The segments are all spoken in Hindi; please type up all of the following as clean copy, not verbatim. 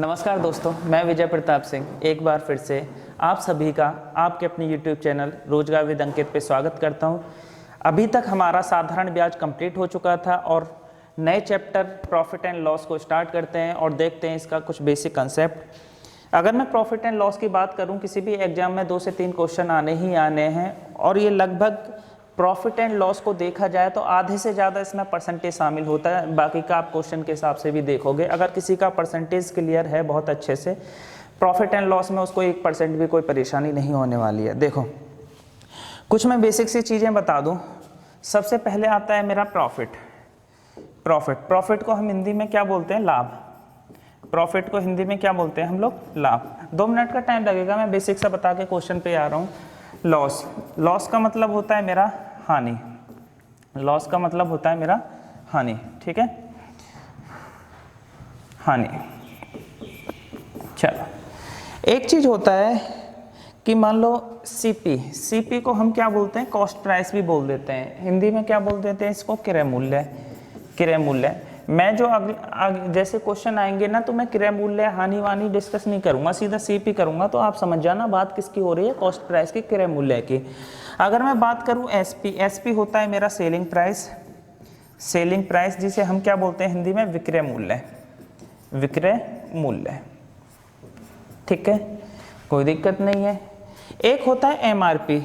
नमस्कार दोस्तों, मैं विजय प्रताप सिंह एक बार फिर से आप सभी का आपके अपने YouTube चैनल रोजगार विद अंकित पे स्वागत करता हूं। अभी तक हमारा साधारण ब्याज कंप्लीट हो चुका था और नए चैप्टर प्रॉफिट एंड लॉस को स्टार्ट करते हैं और देखते हैं इसका कुछ बेसिक कंसेप्ट। अगर मैं प्रॉफिट एंड लॉस की बात करूं, किसी भी एग्जाम में 2 से 3 क्वेश्चन आने ही आने हैं और ये लगभग प्रॉफिट एंड लॉस को देखा जाए तो आधे से ज़्यादा इसमें परसेंटेज शामिल होता है। बाकी का आप क्वेश्चन के हिसाब से भी देखोगे। अगर किसी का परसेंटेज क्लियर है बहुत अच्छे से, प्रॉफिट एंड लॉस में उसको 1% भी कोई परेशानी नहीं होने वाली है। देखो, कुछ मैं बेसिक सी चीज़ें बता दूं। सबसे पहले आता है मेरा प्रॉफिट को हम हिंदी में क्या बोलते हैं? लाभ। प्रॉफिट को हिंदी में क्या बोलते हैं हम लोग? लाभ। 2 मिनट का टाइम लगेगा, मैं बेसिक सा बता के क्वेश्चन पे आ रहा हूँ। लॉस का मतलब होता है मेरा हानि। लॉस का मतलब होता है मेरा हानि, ठीक है, हानि। चलो, एक चीज होता है कि मान लो सीपी को हम क्या बोलते हैं? कॉस्ट प्राइस भी बोल देते हैं। हिंदी में क्या बोल देते हैं इसको? क्रय मूल्य। मैं जो जैसे क्वेश्चन आएंगे ना, तो मैं क्रय मूल्य हानि वानी डिस्कस नहीं करूंगा, सीधा सीपी करूंगा। तो आप समझ जाना बात किसकी हो रही है? कॉस्ट प्राइस की, क्रय मूल्य की। अगर मैं बात करूं एसपी होता है मेरा सेलिंग प्राइस, जिसे हम क्या बोलते हैं हिंदी में? विक्रय मूल्य। ठीक है, कोई दिक्कत नहीं है। एक होता है एमआरपी।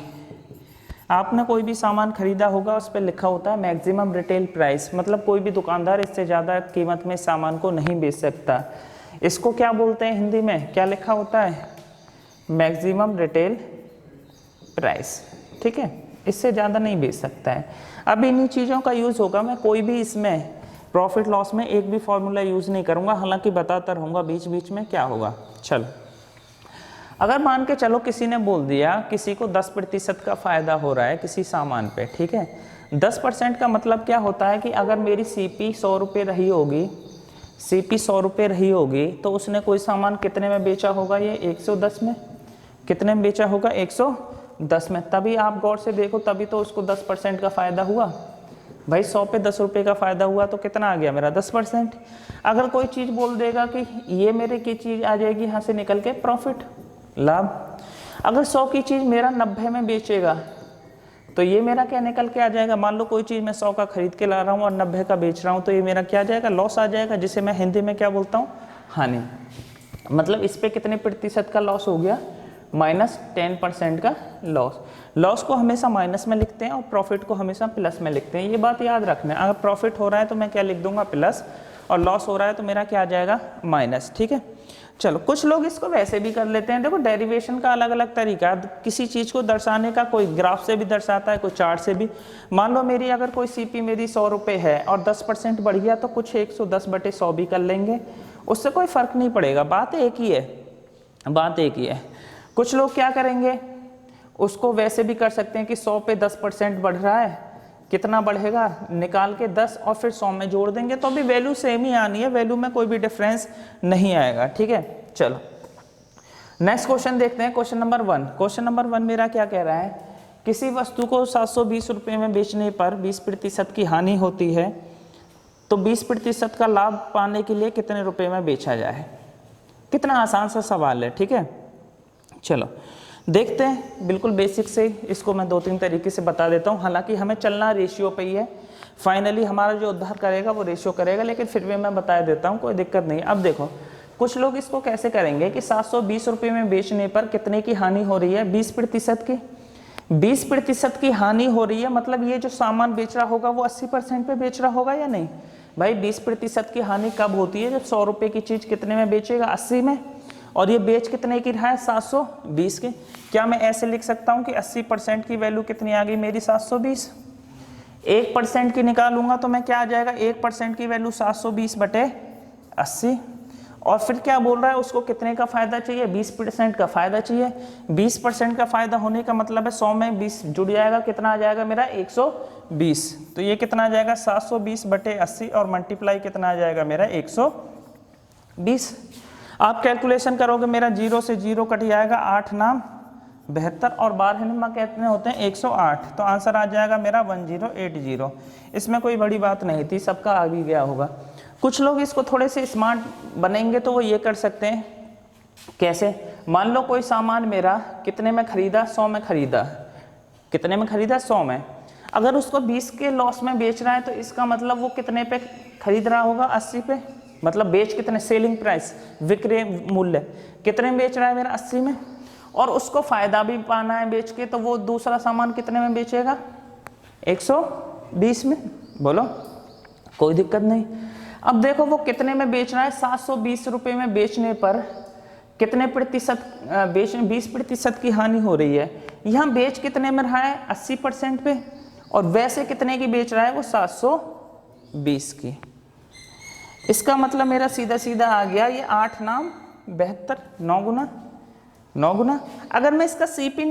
आपने कोई भी सामान खरीदा होगा, उस पर लिखा होता है मैक्सिमम रिटेल प्राइस, मतलब कोई भी दुकानदार इससे ज़्यादा कीमत में सामान को नहीं बेच सकता। इसको क्या बोलते हैं हिंदी में? क्या लिखा होता है? Maximum retail price. ठीक है, इससे ज़्यादा नहीं बेच सकता है। अब इन्हीं चीज़ों का यूज़ होगा। मैं कोई भी इसमें प्रॉफिट लॉस में एक भी फॉर्मूला यूज़ नहीं करूँगा, हालांकि बताता रहूँगा बीच बीच में क्या होगा। चलो, अगर मान के चलो किसी ने बोल दिया किसी को 10% का फ़ायदा हो रहा है किसी सामान पे, ठीक है। 10% का मतलब क्या होता है कि अगर मेरी सीपी 100 रुपये रही होगी, तो उसने कोई सामान कितने में बेचा होगा? ये 110 में। कितने में बेचा होगा? 110 में। तभी आप गौर से देखो, तभी तो उसको 10% का फ़ायदा हुआ। भाई 100 पे 10 रुपये का फ़ायदा हुआ तो कितना आ गया मेरा? 10%। अगर कोई चीज़ बोल देगा कि ये मेरे की चीज़ आ जाएगी यहाँ से निकल के प्रॉफिट, लाभ। अगर 100 की चीज़ मेरा 90 में बेचेगा तो ये मेरा क्या निकल के आ जाएगा? मान लो कोई चीज़ मैं 100 का खरीद के ला रहा हूँ और 90 का बेच रहा हूँ, तो ये मेरा क्या आ जाएगा? लॉस आ जाएगा, जिसे मैं हिंदी में क्या बोलता हूँ? हानि। मतलब इस पे कितने प्रतिशत का लॉस हो गया? -10% का लॉस। लॉस को हमेशा माइनस में लिखते हैं और प्रॉफिट को हमेशा प्लस में लिखते हैं। ये बात याद रखना है। अगर प्रॉफिट हो रहा है तो मैं क्या लिख दूंगा? प्लस, और लॉस हो रहा है तो मेरा क्या आ जाएगा? माइनस। ठीक है, चलो, कुछ लोग इसको वैसे भी कर लेते हैं। देखो, डेरिवेशन का अलग अलग तरीका है किसी चीज़ को दर्शाने का। कोई ग्राफ से भी दर्शाता है, कोई चार्ट से भी। मान लो मेरी अगर कोई सीपी मेरी 100 रुपये है और 10% बढ़ गया तो कुछ 110/100 भी कर लेंगे, उससे कोई फ़र्क नहीं पड़ेगा। बात एक ही है। कुछ लोग क्या करेंगे, उसको वैसे भी कर सकते हैं कि 100 पे 10% बढ़ रहा है, कितना बढ़ेगा? निकाल के 10 और फिर 100 में जोड़ देंगे तो भी वैल्यू सेम ही आनी है, वैल्यू में कोई भी डिफरेंस नहीं आएगा। ठीक है, चलो नेक्स्ट क्वेश्चन देखते हैं। क्वेश्चन नंबर 1 मेरा क्या कह रहा है? किसी वस्तु को 720 रुपये में बेचने पर 20% की हानि होती है, तो 20% का लाभ पाने के लिए कितने रुपए में बेचा जाए? कितना आसान सा सवाल है। ठीक है, चलो देखते हैं। बिल्कुल बेसिक से इसको मैं 2-3 तरीके से बता देता हूँ। हालांकि हमें चलना रेशियो पे ही है। फाइनली हमारा जो उद्धार करेगा वो रेशियो करेगा, लेकिन फिर भी मैं बता देता हूँ, कोई दिक्कत नहीं। अब देखो, कुछ लोग इसको कैसे करेंगे कि 720 रुपये में बेचने पर कितने की हानि हो रही है? 20% की। 20% की हानि हो रही है, मतलब ये जो सामान बेच रहा होगा वो 80% पे बेच रहा होगा या नहीं? भाई 20% की हानि कब होती है? जब 100 रुपये की चीज़ कितने में बेचेगा? 80 में। और ये बेच कितने की रहा है? 720 की। क्या मैं ऐसे लिख सकता हूँ कि 80% की वैल्यू कितनी आ गई मेरी? 720। 1% की निकालूंगा तो मैं क्या आ जाएगा? 1% की वैल्यू 720/80। और फिर क्या बोल रहा है? उसको कितने का फायदा चाहिए? 20% का फायदा चाहिए। 20% का फायदा होने का मतलब है 100 में 20 जुड़ जाएगा, कितना आ जाएगा मेरा? 120। तो ये कितना आ जाएगा? 720/80 और मल्टीप्लाई कितना आ जाएगा मेरा? 120। आप कैलकुलेशन करोगे, मेरा 0 से 0 कट जाएगा, 8 नाम 72 और 12 नंबर कितने होते हैं? 108। तो आंसर आ जाएगा मेरा 1080। इसमें कोई बड़ी बात नहीं थी, सबका आ भी गया होगा। कुछ लोग इसको थोड़े से स्मार्ट बनेंगे तो वो ये कर सकते हैं, कैसे? मान लो कोई सामान मेरा कितने में खरीदा, 100 में खरीदा, कितने में खरीदा, 100 में। अगर उसको 20 के लॉस में बेच रहा है तो इसका मतलब वो कितने पे खरीद रहा होगा, 80 पे। मतलब बेच कितने, सेलिंग प्राइस, विक्रय मूल्य कितने में बेच रहा है मेरा, 80 में। और उसको फायदा भी पाना है बेच के, तो वो दूसरा सामान कितने में बेचेगा, 120 में। बोलो, कोई दिक्कत नहीं। अब देखो वो कितने में बेच रहा है, 720 रुपये में बेचने पर कितने प्रतिशत 20% की हानि हो रही है। यहाँ बेच कितने में रहा है, 80% पे, और वैसे कितने की बेच रहा है वो, 720 की। इसका मतलब मेरा सीधा सीधा आ गया ये 8 नाम 72, 9 गुना। अगर मैं इसका सीपी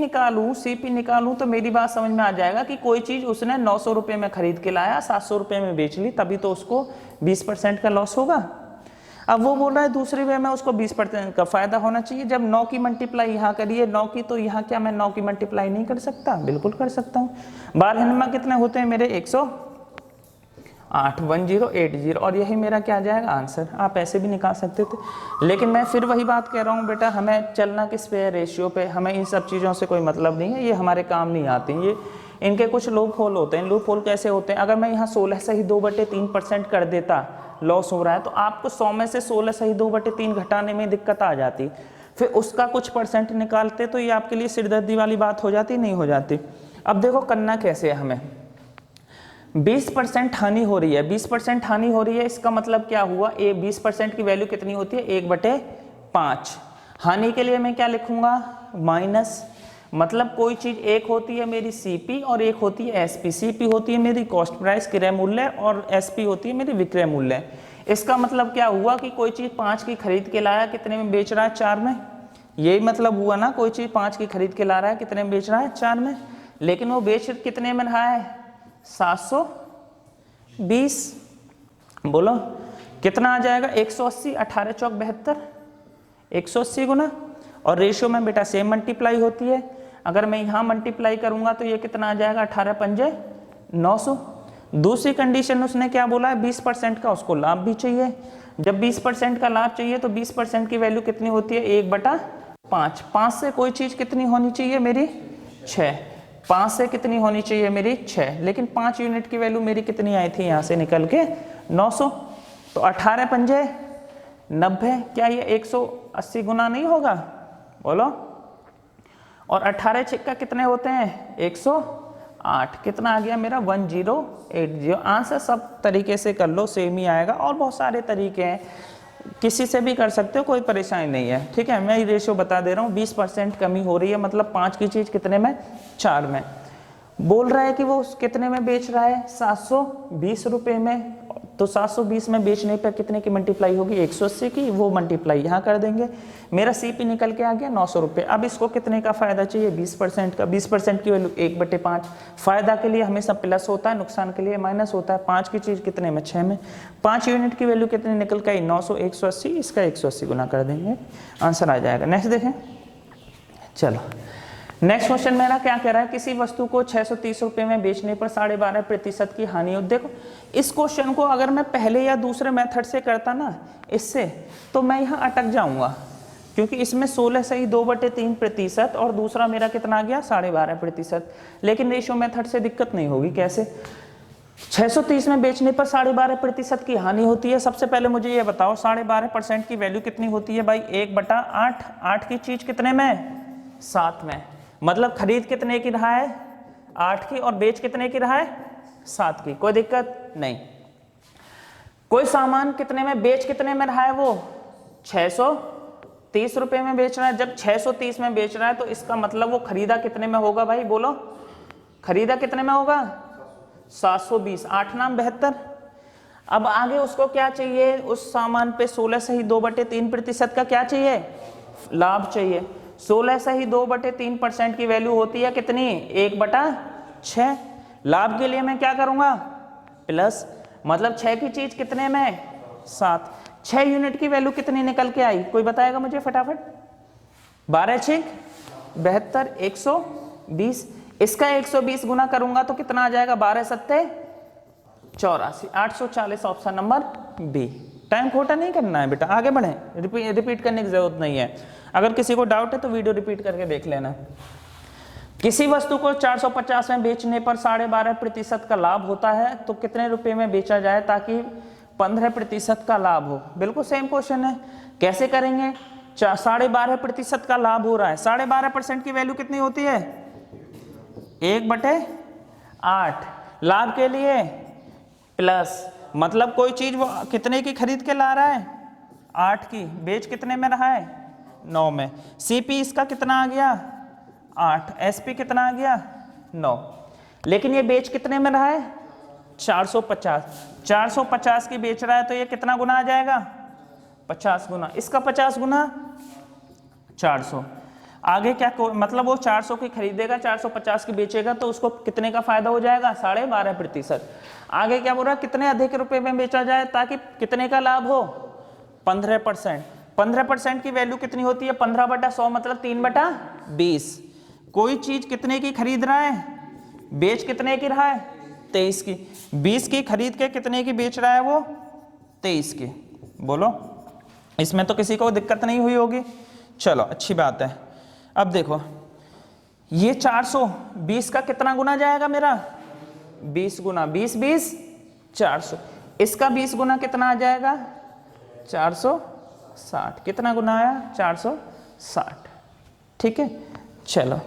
निकालूं तो मेरी बात समझ में आ जाएगा कि कोई चीज उसने 900 रुपये में खरीद के लाया, 700 रुपये में बेच ली, तभी तो उसको 20% का लॉस होगा। अब वो बोल रहा है दूसरी वे में उसको 20% का फायदा होना चाहिए। जब 9 की मल्टीप्लाई यहाँ करिए, 9 की, तो यहाँ क्या मैं 9 की मल्टीप्लाई नहीं कर सकता? बिल्कुल कर सकता हूँ। 12 में कितने होते हैं मेरे, 108, 1080, और यही मेरा क्या आ जाएगा आंसर। आप ऐसे भी निकाल सकते थे, लेकिन मैं फिर वही बात कह रहा हूँ बेटा, हमें चलना किस पे है, रेशियो पे। हमें इन सब चीज़ों से कोई मतलब नहीं है, ये हमारे काम नहीं आती। ये इनके कुछ लूप होल होते हैं। लूप होल कैसे होते हैं, अगर मैं यहाँ 16 से ही 2/3% कर देता, लॉस हो रहा है, तो आपको 100 में से 16 से ही 2/3 घटाने में दिक्कत आ जाती। फिर उसका कुछ परसेंट निकालते तो ये आपके लिए सिरदर्दी वाली बात हो जाती, नहीं हो जाती। अब देखो करना कैसे है हमें, 20% हानि हो रही है, 20% हानि हो रही है, इसका मतलब क्या हुआ, 20% की वैल्यू कितनी होती है, 1/5। हानि के लिए मैं क्या लिखूंगा, माइनस। मतलब कोई चीज एक होती है मेरी सीपी और एक होती है एसपी। सीपी होती है मेरी कॉस्ट प्राइस, क्रय मूल्य, और एसपी होती है मेरी विक्रय मूल्य। इसका मतलब क्या हुआ कि कोई चीज 5 की खरीद के लाया, कितने में बेच रहा है, 4 में। यही मतलब हुआ ना, कोई चीज 5 की खरीद के ला रहा है, कितने में बेच रहा है, 4 में। लेकिन वो बेच कितने में रहा है, 720। बोलो कितना आ जाएगा, 180, 18 चौक 72, 180 गुना। और रेशियो में बेटा सेम मल्टीप्लाई होती है। अगर मैं यहाँ मल्टीप्लाई करूंगा तो ये कितना आ जाएगा, 18 पंजे 900। दूसरी कंडीशन उसने क्या बोला है, 20% का उसको लाभ भी चाहिए। जब 20% का लाभ चाहिए तो 20% की वैल्यू कितनी होती है, 1/5। 5 से कोई चीज कितनी होनी चाहिए मेरी, 6। 5 से कितनी होनी चाहिए मेरी, 6। लेकिन 5 यूनिट की वैल्यू मेरी कितनी आई थी यहाँ से निकल के, 900। तो 18 पंजे 90, क्या ये 180 गुना नहीं होगा, बोलो। और 18 छिक्का कितने होते हैं, 108। कितना आ गया मेरा, 1080। आंसर सब तरीके से कर लो, सेम ही आएगा। और बहुत सारे तरीके हैं, किसी से भी कर सकते हो, कोई परेशानी नहीं है, ठीक है। मैं ये रेशियो बता दे रहा हूँ, 20% कमी हो रही है, मतलब 5 की चीज कितने में, 4 में। बोल रहा है कि वो कितने में बेच रहा है, 720 रुपये में। तो 720 में बेचने पर कितने की मल्टीप्लाई होगी, 180 की। वो मल्टीप्लाई यहाँ कर देंगे, मेरा सीपी निकल के आ गया 900 रुपये। अब इसको कितने का फायदा चाहिए, 20% का। 20% की वैल्यू 1/5। फायदा के लिए हमेशा प्लस होता है, नुकसान के लिए माइनस होता है। 5 की चीज कितने में, 6 में। 5 यूनिट की वैल्यू कितनी निकल के आई, 900, 180। इसका 180 गुना कर देंगे, आंसर आ जाएगा। नेक्स्ट देखें, चलो नेक्स्ट क्वेश्चन मेरा क्या कह रहा है, किसी वस्तु को 630 रुपये में बेचने पर 12.5% की हानि हो। देखो इस क्वेश्चन को अगर मैं पहले या दूसरे मेथड से करता ना इससे, तो मैं यहाँ अटक जाऊंगा, क्योंकि इसमें 16 से ही 2/3% और दूसरा मेरा कितना आ गया, 12.5%। लेकिन रेशियो मेथड से दिक्कत नहीं होगी। कैसे, 630 में बेचने पर 12.5% की हानि होती है। सबसे पहले मुझे ये बताओ 12.5% की वैल्यू कितनी होती है भाई, 1/8। 8 की चीज कितने में, 7 में। मतलब खरीद कितने की रहा है, 8 की, और बेच कितने की रहा है, 7 की। कोई दिक्कत नहीं। कोई सामान कितने में, बेच कितने में रहा है, वो 630 रुपये में बेच रहा है। जब 630 में बेच रहा है तो इसका मतलब वो खरीदा कितने में होगा भाई, बोलो खरीदा कितने में होगा, 720। 8 नाम 72। अब आगे उसको क्या चाहिए, उस सामान पे 16 से ही 2/3% का क्या चाहिए, लाभ चाहिए। 16 से ही 2/3% की वैल्यू होती है कितनी, 1/6। लाभ के लिए मैं क्या करूंगा, प्लस। मतलब 6 की चीज कितने में, 7। 6 यूनिट की वैल्यू कितनी निकल के आई, कोई बताएगा मुझे फटाफट, 12 6 72, 120। इसका 120 गुना करूंगा तो कितना आ जाएगा, 12 7 84। 840 ऑप्शन नंबर बी। टाइम खोटा नहीं करना है बेटा, आगे बढ़े, रिपीट करने की जरूरत नहीं है। अगर किसी को डाउट है तो वीडियो रिपीट करके देख लेना। किसी वस्तु को 450 में बेचने पर 12.5% का लाभ होता है तो कितने रुपए में बेचा जाए ताकि 15% का लाभ हो। बिल्कुल सेम क्वेश्चन है, कैसे करेंगे? 12.5% का लाभ हो रहा है, 12.5% की वैल्यू कितनी होती है? 1/8। लाभ के लिए प्लस, मतलब कोई चीज वो कितने की खरीद के ला रहा है? 8 की, बेच कितने में रहा है? 9 में। सीपी इसका कितना आ गया? 8। एसपी कितना आ गया? 9। लेकिन ये बेच कितने में रहा है? 450। 450 की बेच रहा है तो ये कितना गुना आ जाएगा? 50 गुना। इसका 50 गुना 400। आगे क्या मतलब वो 400 की खरीदेगा, 450 की बेचेगा तो उसको कितने का फायदा हो जाएगा? 12.5%। आगे क्या बोल रहा है? कितने अधिक रुपए में बेचा जाए ताकि कितने का लाभ हो? 15%। 15% की वैल्यू कितनी होती है? 15/100 मतलब 3/20। कोई चीज कितने की खरीद रहा है? बेच कितने की रहा है? 23 की। 20 की खरीद के कितने की बेच रहा है वो? 23 की। बोलो, इसमें तो किसी को दिक्कत नहीं हुई होगी। चलो अच्छी बात है। अब देखो ये 420 का कितना गुना जाएगा मेरा? 20 गुना 20 20 400। इसका 20 गुना कितना आ जाएगा? 460। कितना गुना आया? 460। ठीक है। चलो,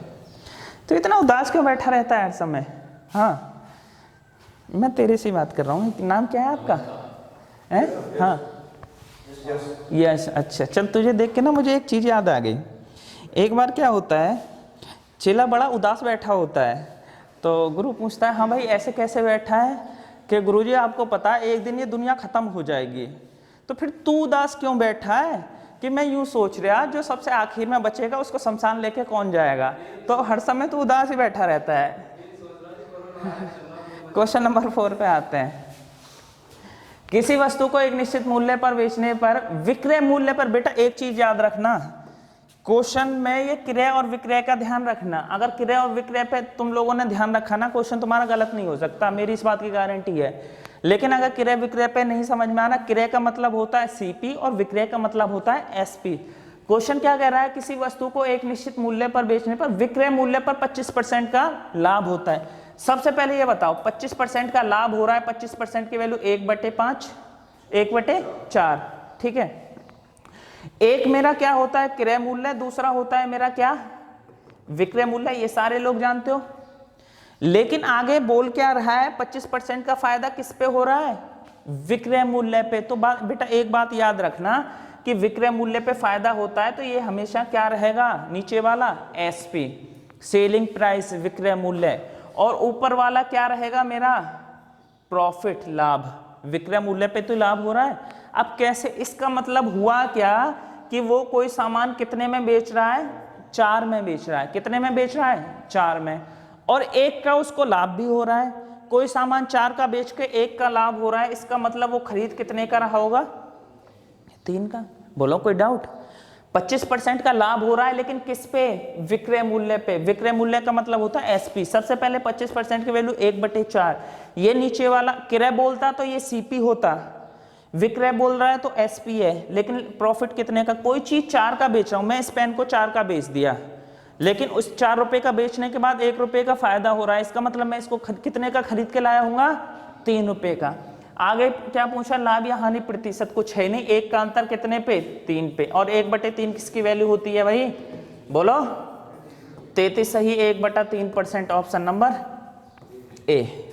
तो इतना उदास क्यों बैठा रहता है हर समय? हाँ, मैं तेरे से बात कर रहा हूँ। नाम क्या है आपका? है? हाँ, यस। अच्छा चल, तुझे देख के ना मुझे एक चीज़ याद आ गई। एक बार क्या होता है, चेला बड़ा उदास बैठा होता है तो गुरु पूछता है, हाँ भाई ऐसे कैसे बैठा है? कि गुरुजी आपको पता है एक दिन ये दुनिया ख़त्म हो जाएगी, तो फिर तू उदास क्यों बैठा है? कि मैं यूँ सोच रहा, जो सबसे आखिर में बचेगा उसको शमशान लेके कौन जाएगा? तो हर समय तो उदास ही बैठा रहता है। क्वेश्चन नंबर 4 पे आते हैं। किसी वस्तु को एक निश्चित मूल्य पर बेचने पर विक्रय मूल्य पर, बेटा एक चीज याद रखना, क्वेश्चन में ये क्रय और विक्रय का ध्यान रखना। अगर क्रय और विक्रय पे तुम लोगों ने ध्यान रखा ना, क्वेश्चन तुम्हारा गलत नहीं हो सकता, मेरी इस बात की गारंटी है। लेकिन अगर क्रय विक्रय पे नहीं समझ में आना, क्रय का मतलब होता है सीपी और विक्रय का मतलब होता है एसपी। क्वेश्चन क्या कह रहा है? किसी वस्तु को एक निश्चित मूल्य पर बेचने पर विक्रय मूल्य पर 25% का लाभ होता है। सबसे पहले ये बताओ, 25% का लाभ हो रहा है, 25% की वैल्यू 1/5, 1/4। ठीक है। एक मेरा क्या होता है? क्रय मूल्य। दूसरा होता है मेरा क्या? विक्रय मूल्य। ये सारे लोग जानते हो। लेकिन आगे बोल क्या रहा है? 25% का फायदा किस पे हो रहा है? विक्रय मूल्य पे। तो बेटा एक बात याद रखना कि विक्रय मूल्य पे फायदा होता है तो ये हमेशा क्या रहेगा? नीचे वाला एसपी, सेलिंग प्राइस, विक्रय मूल्य, और ऊपर वाला क्या रहेगा मेरा? प्रॉफिट, लाभ। विक्रय मूल्य पे तो लाभ हो रहा है। अब कैसे? इसका मतलब हुआ क्या कि वो कोई सामान कितने में बेच रहा है? 4 में बेच रहा है। कितने में बेच रहा है? 4 में। और 1 का उसको लाभ भी हो रहा है। कोई सामान 4 का बेच के 1 का लाभ हो रहा है, इसका मतलब वो खरीद कितने का रहा होगा? 3 का। बोलो कोई डाउट? 25% का लाभ हो रहा है, लेकिन किस पे? विक्रय मूल्य पे। विक्रय मूल्य का मतलब होता है एसपी। सबसे पहले 25% की वैल्यू 1/4। ये नीचे वाला क्रय बोलता तो ये सीपी होता, विक्रय बोल रहा है तो एसपी है। लेकिन प्रॉफिट कितने का? कोई चीज 4 का बेच रहा हूं मैं, इस पेन को 4 का बेच दिया, लेकिन उस 4 रुपए का बेचने के बाद 1 रुपए का फायदा हो रहा है। इसका मतलब मैं इसको कितने का खरीद के लाया हूँ? 3 रुपए का। आगे क्या पूछा? लाभ या हानि प्रतिशत कुछ है नहीं। 1 का अंतर कितने पे? 3 पे। और 1/3 किसकी वैल्यू होती है भाई? बोलो। 33 सही, 1/3%। Option number A.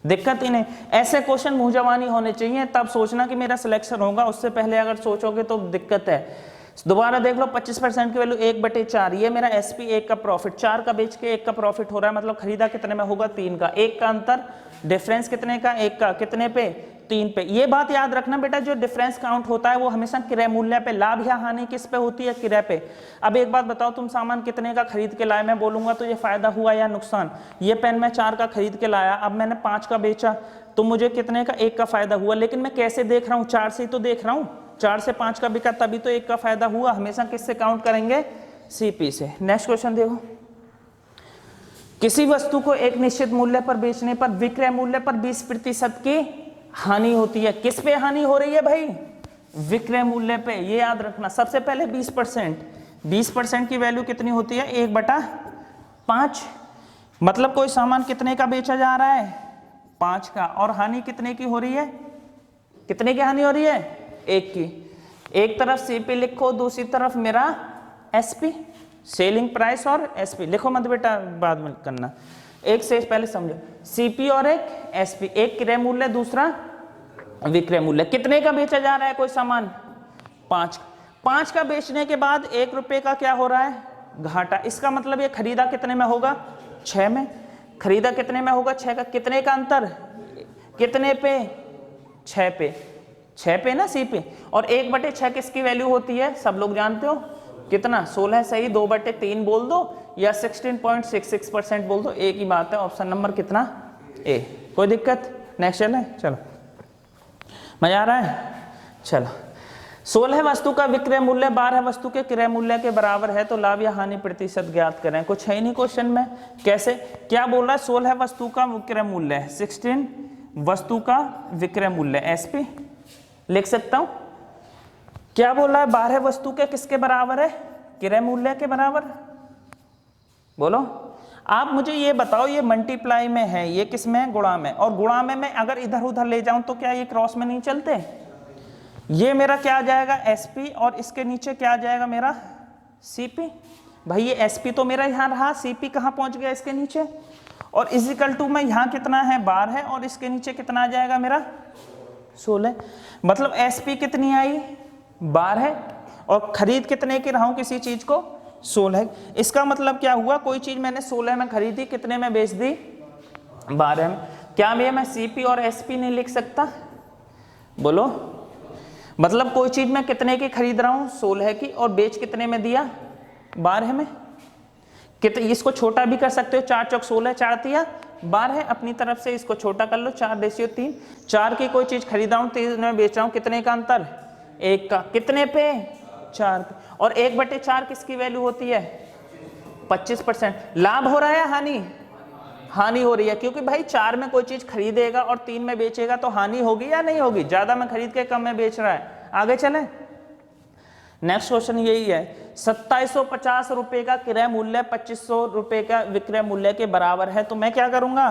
दिक्कत ही नहीं। ऐसे क्वेश्चन मुंह जवानी होने चाहिए, तब सोचना कि मेरा सिलेक्शन होगा। उससे पहले अगर सोचोगे तो दिक्कत है। दोबारा देख लो, 25% की वैल्यू 1/4। ये मेरा एसपी, 1 का प्रॉफिट, 4 का बेच के 1 का प्रॉफिट हो रहा है, मतलब खरीदा कितने में होगा? 3 का। 1 का अंतर, डिफरेंस कितने का? 1 का। कितने पे? 3 पे। ये बात याद रखना बेटा, जो डिफरेंस काउंट होता है वो हमेशा क्रय मूल्य पे। लाभ या हानि किस पे होती है? क्रय पे। अब एक बात बताओ, तुम सामान कितने का खरीद के लाए? मैं बोलूंगा तो ये फायदा हुआ या नुकसान? ये पेन मैं 4 का खरीद के लाया, अब मैंने 5 का बेचा तो मुझे कितने का? 1 का फायदा हुआ। लेकिन मैं कैसे देख रहा हूँ? 4 से ही तो देख रहा हूँ। 4 से 5 का बिका तभी तो 1 का फायदा हुआ। हमेशा किससे काउंट करेंगे? सीपी से। नेक्स्ट क्वेश्चन देखो। किसी वस्तु को एक निश्चित मूल्य पर बेचने पर विक्रय मूल्य पर 20% की हानि होती है। किस पे हानि हो रही है भाई? विक्रय मूल्य पे। ये याद रखना। सबसे पहले 20%, 20% की वैल्यू कितनी होती है? 1/5। मतलब कोई सामान कितने का बेचा जा रहा है? 5 का। और हानि कितने की हो रही है? कितने की हानि हो रही है? 1 की। एक तरफ सीपी लिखो, दूसरी तरफ मेरा एसपी, सेलिंग प्राइस और एसपी लिखो मत बेटा, बाद में करना। एक से पहले समझो, सीपी और एक एसपी, एक क्रय मूल्य दूसरा विक्रय मूल्य। कितने का बेचा जा रहा है कोई सामान? 5। 5 का बेचने के बाद 1 रुपए का क्या हो रहा है? घाटा। इसका मतलब ये खरीदा कितने में होगा? 6 में। खरीदा कितने में होगा? 6 का। कितने का अंतर? कितने पे? 6 पे। 6 पे ना सी पे। और 1/6 किसकी वैल्यू होती है? सब लोग जानते हो कितना? 16 सही। 2/3 बोल दो या 16.66% बोल दो, एक ही बात है। ऑप्शन नंबर कितना? ए। कोई दिक्कत? नेक्स्ट चले, चलो। मजा आ रहा है? चलो। 16 वस्तु का विक्रय मूल्य 12 वस्तु के क्रय मूल्य के बराबर है तो लाभ या हानि प्रतिशत ज्ञात करें। कुछ है ही नहीं क्वेश्चन में। कैसे? क्या बोल रहा है? 16 वस्तु का विक्रय मूल्य है, 16 वस्तु का विक्रय मूल्य एसपी लिख सकता हूं। क्या बोल रहा है? 12 वस्तु के किसके बराबर है? क्रय मूल्य के बराबर। बोलो आप मुझे ये बताओ, ये मल्टीप्लाई में है, ये किस में है? गुणा में। और गुणा में मैं अगर इधर उधर ले जाऊं तो क्या ये क्रॉस में नहीं चलते? ये मेरा क्या आ जाएगा? एसपी, और इसके नीचे क्या आ जाएगा मेरा? सीपी। भाई ये एसपी तो मेरा यहां रहा, सीपी कहां पहुंच गया? इसके नीचे। और इजिकल टू में यहां कितना है? 12 है, और इसके नीचे कितना आ जाएगा मेरा? 16। मतलब एसपी कितनी आई? 12 है। और खरीद कितने की रहा हूं किसी चीज को? 16। इसका मतलब क्या हुआ? कोई चीज मैंने 16 में खरीदी, कितने में बेच दी? 12 में। क्या मैं सीपी और एसपी नहीं लिख सकता? बोलो। मतलब कोई चीज मैं कितने की खरीद रहा हूं? 16 की, और बेच कितने में दिया? 12 में। कितने? इसको छोटा भी कर सकते हो, 4 चौक 16, 4 तिया 12। अपनी तरफ से इसको छोटा कर लो, 4/3। 4 की कोई चीज खरीदा हूं, 3 में बेच रहा हूं, कितने का अंतर? 1 का। कितने पे? 4 पे। और 1/4 किसकी वैल्यू होती है? 25%। लाभ हो रहा है हानि? हानि हो रही है, क्योंकि भाई 4 में कोई चीज खरीदेगा और 3 में बेचेगा तो हानि होगी या नहीं होगी? ज्यादा में खरीद के कम में बेच रहा है। आगे चले। नेक्स्ट क्वेश्चन यही है, 2750 रुपए का क्रय मूल्य 2500 रुपए का विक्रय मूल्य के बराबर है तो मैं क्या करूंगा?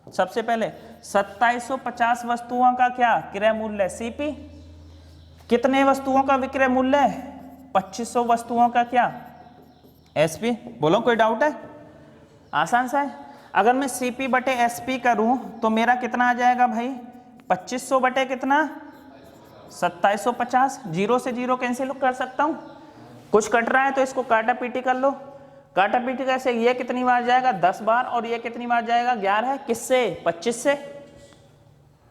सबसे पहले 2750 वस्तुओं का क्या क्रय मूल्य? सीपी। कितने वस्तुओं का विक्रय मूल्य? 2500 वस्तुओं का क्या? एसपी। बोलो कोई डाउट है? आसान सा है। अगर मैं सीपी बटे एसपी करूं तो मेरा कितना आ जाएगा भाई? 2500 बटे कितना? 2750। 0 से 0 कैंसिल कर सकता हूं। कुछ कट रहा है तो इसको काटा पीटी कर लो। काटा पीटी कैसे? ये कितनी बार जाएगा? 10 बार। और ये कितनी बार जाएगा? 11। किससे? 25 से।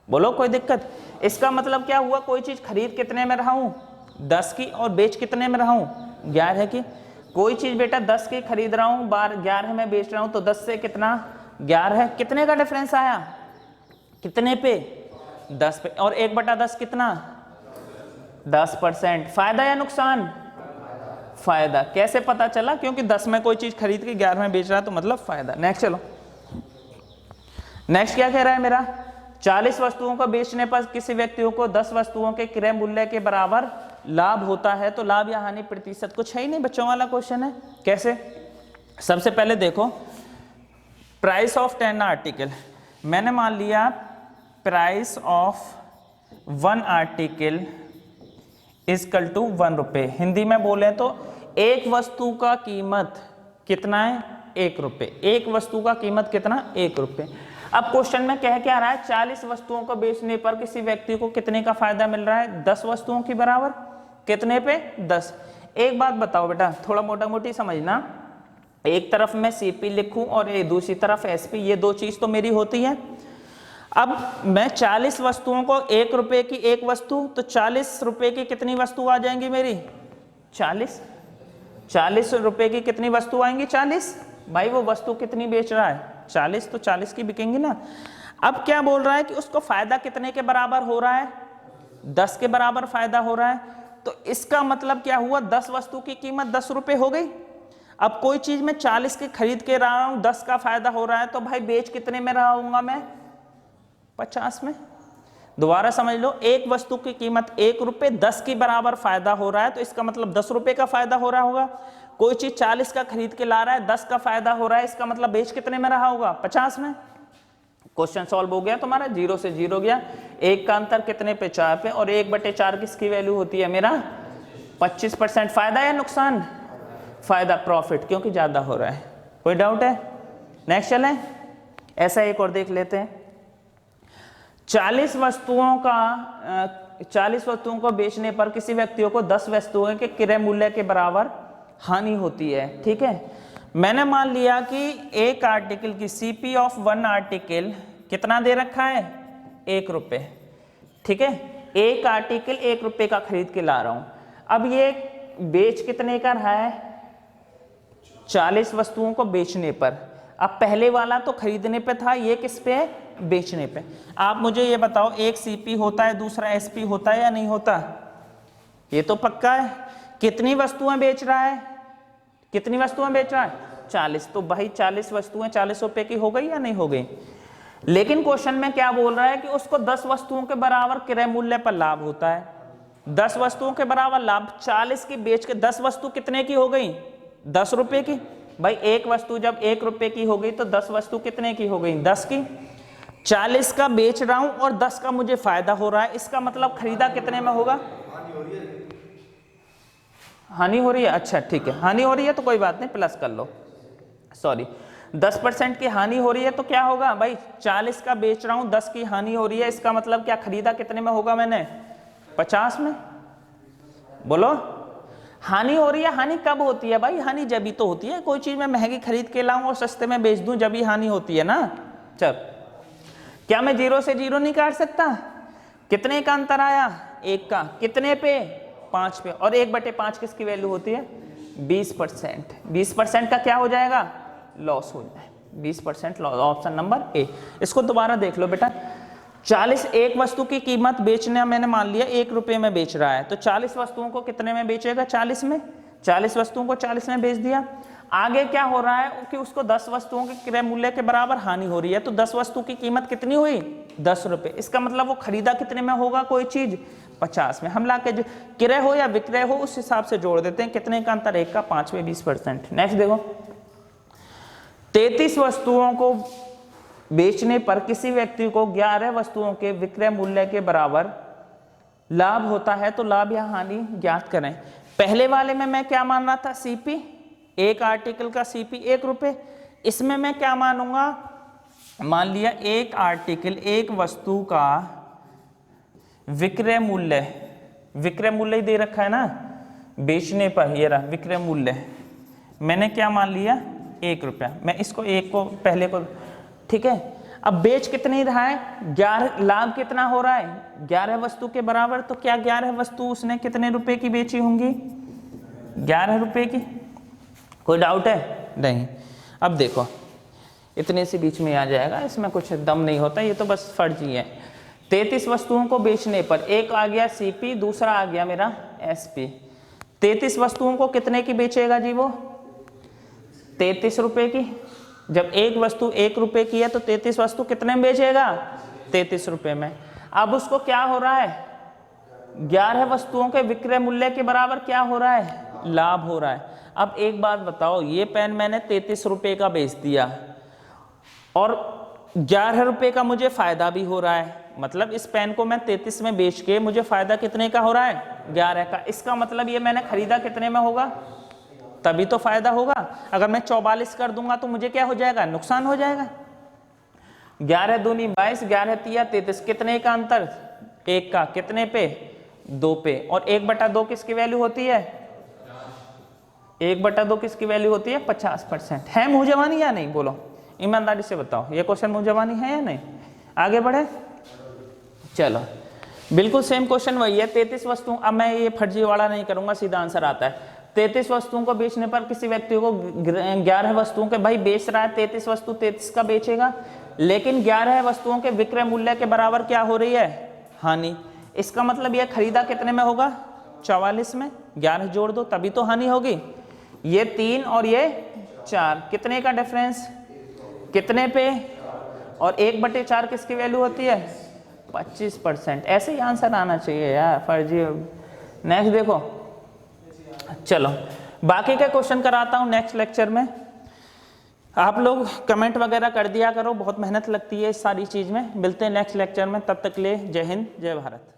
बोलो कोई दिक्कत? इसका मतलब क्या हुआ? कोई चीज खरीद कितने में रहा हूं? 10 की, और बेच कितने में रहा हूं? 11 की। कोई चीज बेटा 10 की खरीद रहा हूं, बार 11 में बेच रहा हूं, तो 10 से कितना? 11। कितने का डिफरेंस आया? कितने पे? 10 पे। और 1/10 कितना? 10%। फायदा या नुकसान? फायदा। कैसे पता चला? क्योंकि 10 में कोई चीज खरीद के 11 में बेच रहा है तो मतलब फायदा। नेक्स्ट चलो। नेक्स्ट क्या कह रहा है मेरा? 40 वस्तुओं को बेचने पर किसी व्यक्ति को 10 वस्तुओं के क्रय मूल्य के बराबर लाभ होता है तो लाभ या हानि प्रतिशत। कुछ है ही नहीं, बच्चों वाला क्वेश्चन है। कैसे? सबसे पहले देखो, प्राइस ऑफ 10 आर्टिकल। मैंने मान लिया price of 1 article is equal to 1 रुपए। हिंदी में बोले तो एक वस्तु का कीमत कितना है? 1 रुपए। एक वस्तु का कीमत कितना? 1 रुपए। अब क्वेश्चन में कह क्या रहा है? 40 वस्तुओं को बेचने पर किसी व्यक्ति को कितने का फायदा मिल रहा है? 10 वस्तुओं के बराबर। कितने पे? 10। एक बात बताओ बेटा, थोड़ा मोटा मोटी समझना। एक तरफ मैं सीपी लिखूं और दूसरी तरफ एसपी, ये दो चीज तो मेरी होती है। अब मैं 40 वस्तुओं को 1 रुपए की एक वस्तु, तो 40 रुपए की कितनी वस्तु आ जाएंगी मेरी? 40 रुपए की कितनी वस्तु आएंगी? 40। भाई वो वस्तु कितनी बेच रहा है? 40, तो 40 की बिकेंगी ना। अब क्या बोल रहा है कि उसको फायदा कितने के बराबर हो रहा है? 10 के बराबर फायदा हो रहा है। तो इसका मतलब क्या हुआ? 10 वस्तु की कीमत 10 रुपए हो गई। अब कोई चीज मैं 40 की खरीद के रहा हूं, 10 का फायदा हो रहा है, तो भाई बेच कितने में रहा हूंगा मैं? 50 में। दोबारा समझ लो, एक वस्तु की कीमत 1 रुपये 10 के बराबर फायदा हो रहा है, तो इसका मतलब 10 रुपये का फायदा हो रहा होगा। कोई चीज 40 का खरीद के ला रहा है, 10 का फायदा हो रहा है, इसका मतलब बेच कितने में रहा होगा? 50 में। क्वेश्चन सॉल्व हो गया तुम्हारा, 0 से 0 गया। एक का अंतर कितने पे? 4 पे। और 1/4 किसकी वैल्यू होती है? मेरा 25%। फायदा या नुकसान? फायदा, प्रॉफिट, क्योंकि ज्यादा हो रहा है। कोई डाउट है? नेक्स्ट चलें। ऐसा एक और देख लेते हैं। 40 वस्तुओं को बेचने पर किसी व्यक्ति को 10 वस्तुओं के क्रय मूल्य के बराबर हानि होती है। ठीक है, मैंने मान लिया कि एक आर्टिकल की सीपी ऑफ 1 आर्टिकल कितना दे रखा है? 1 रुपये। ठीक है, एक आर्टिकल 1 रुपये का खरीद के ला रहा हूं। अब ये बेच कितने का रहा है? 40 वस्तुओं को बेचने पर। अब पहले वाला तो खरीदने पे था, ये किस पे है? बेचने पे। आप मुझे ये बताओ, एक सीपी होता है, दूसरा एसपी होता है या नहीं होता? ये तो पक्का है। कितनी वस्तुएं बेच रहा है? कितनी वस्तुएं बेच रहा है? 40। तो भाई 40 वस्तुएं 40 रुपए की हो गई या नहीं हो गई? लेकिन क्वेश्चन में क्या बोल रहा है कि उसको 10 वस्तुओं के बराबर क्रय मूल्य पर लाभ होता है। 10 वस्तुओं के बराबर लाभ, 40 की बेच के 10 वस्तु कितने की हो गई? 10 रुपए की। भाई एक वस्तु जब 1 रुपए की हो गई तो 10 वस्तु कितने की हो गई? 10 की। 40 का बेच रहा हूं और 10 का मुझे फायदा हो रहा है, इसका मतलब खरीदा कितने में होगा? हानि हो रही है। अच्छा ठीक है, हानि हो रही है तो कोई बात नहीं, प्लस कर लो। सॉरी, 10% की हानि हो रही है तो क्या होगा भाई? 40 का बेच रहा हूं, 10 की हानि हो रही है, इसका मतलब क्या खरीदा कितने में होगा मैंने? 50 में। बोलो, हानि हो रही है। हानि कब होती है भाई? हानि जब ही तो होती है, कोई चीज मैं महंगी खरीद के लाऊं और सस्ते में बेच दूं, जब ही हानि होती है ना। चल, क्या मैं 0 से 0 नहीं काट सकता? कितने का अंतर आया? 1 का। कितने पे? 5 पे। और 1/5 किसकी वैल्यू होती है? 20%। 20% का क्या हो जाएगा? लॉस हो जाए। 20% लॉस। Option number A. इसको दोबारा देख लो बेटा। 40 एक वस्तु की कीमत बेचने, मैंने मान लिया 1 रुपये में बेच रहा है, तो 40 वस्तुओं को कितने में बेचेगा? 40 में। 40 वस्तुओं को 40 में बेच दिया। आगे क्या हो रहा है कि उसको 10 वस्तुओं के क्रय मूल्य के बराबर हानि हो रही है, तो 10 वस्तु की कीमत कितनी हुई? 10 रुपये। इसका मतलब वो खरीदा कितने में होगा कोई चीज? 50 में। हम ला के जो क्रय हो या विक्रय हो उस हिसाब से जोड़ देते हैं। कितने का अंतर? 1 का। 5 में 20%। नेक्स्ट देखो, 33 वस्तुओं को बेचने पर किसी व्यक्ति को 11 वस्तुओं के विक्रय मूल्य के बराबर लाभ होता है, तो लाभ या हानि ज्ञात करें। पहले वाले में मैं क्या मान रहा था? सीपी, एक आर्टिकल का सीपी 1 रुपये। इसमें मैं क्या मानूंगा? मान लिया एक आर्टिकल, एक वस्तु का विक्रय मूल्य, विक्रय मूल्य ही दे रखा है ना बेचने पर, ये रहा विक्रय मूल्य। मैंने क्या मान लिया? 1 रुपया। मैं इसको 1 को पहले को, ठीक है। अब बेच कितनी रहा है? 11। लाभ कितना हो रहा है? 11 वस्तु के बराबर। तो क्या 11 वस्तु उसने कितने रुपए की बेची होंगी? 11 रुपए की। कोई डाउट है? नहीं। अब देखो, इतने से बीच में आ जाएगा, इसमें कुछ दम नहीं होता, ये तो बस फर्जी है। 33 वस्तुओं को बेचने पर, एक आ गया सीपी, दूसरा आ गया मेरा एसपी। 33 वस्तुओं को कितने की बेचेगा जी वो? 33 रुपए की। जब एक वस्तु 1 रुपए की है तो 33 वस्तु कितने में बेचेगा? 33 रुपए में। अब उसको क्या हो रहा है? 11 वस्तुओं के विक्रय मूल्य के बराबर क्या हो रहा है? लाभ हो रहा है। अब एक बात बताओ, ये पेन मैंने 33 रुपए का बेच दिया और 11 रुपए का मुझे फायदा भी हो रहा है, मतलब इस पेन को मैं 33 में बेच के मुझे फायदा कितने का हो रहा है? 11 का। इसका मतलब ये मैंने खरीदा कितने में होगा? तभी तो फायदा होगा। अगर मैं 44 कर दूंगा तो मुझे क्या हो जाएगा? नुकसान हो जाएगा। 11 दूनी 22, 11 तिया 33। कितने का अंतर? 1 का। कितने पे? 2 पे। और 1/2 किसकी वैल्यू होती है? 1/2 किसकी वैल्यू होती है? 50%। है मुंह जवानी या नहीं? बोलो ईमानदारी से बताओ, ये क्वेश्चन मुंह जवानी है या नहीं? आगे बढ़े, चलो। बिल्कुल सेम क्वेश्चन वही है। 33 वस्तुओं, अब मैं ये फर्जी वाला नहीं करूंगा, सीधा आंसर आता है। 33 वस्तुओं को बेचने पर किसी व्यक्ति को 11 वस्तुओं के, भाई बेच रहा है 33 वस्तु, 33 का बेचेगा, लेकिन 11 वस्तुओं के विक्रय मूल्य के बराबर क्या हो रही है? हानि। इसका मतलब यह खरीदा कितने में होगा? 44 में। 11 जोड़ दो तभी तो हानि होगी। ये 3 और ये 4, कितने का डिफरेंस? कितने पे? और 1/4 किसकी वैल्यू होती है? 25%, ऐसे ही आंसर आना चाहिए यार फर्जी। नेक्स्ट देखो, चलो बाकी के क्वेश्चन कराता हूँ नेक्स्ट लेक्चर में। आप लोग कमेंट वगैरह कर दिया करो, बहुत मेहनत लगती है इस सारी चीज़ में। मिलते हैं नेक्स्ट लेक्चर में, तब तक ले जय हिंद जय भारत।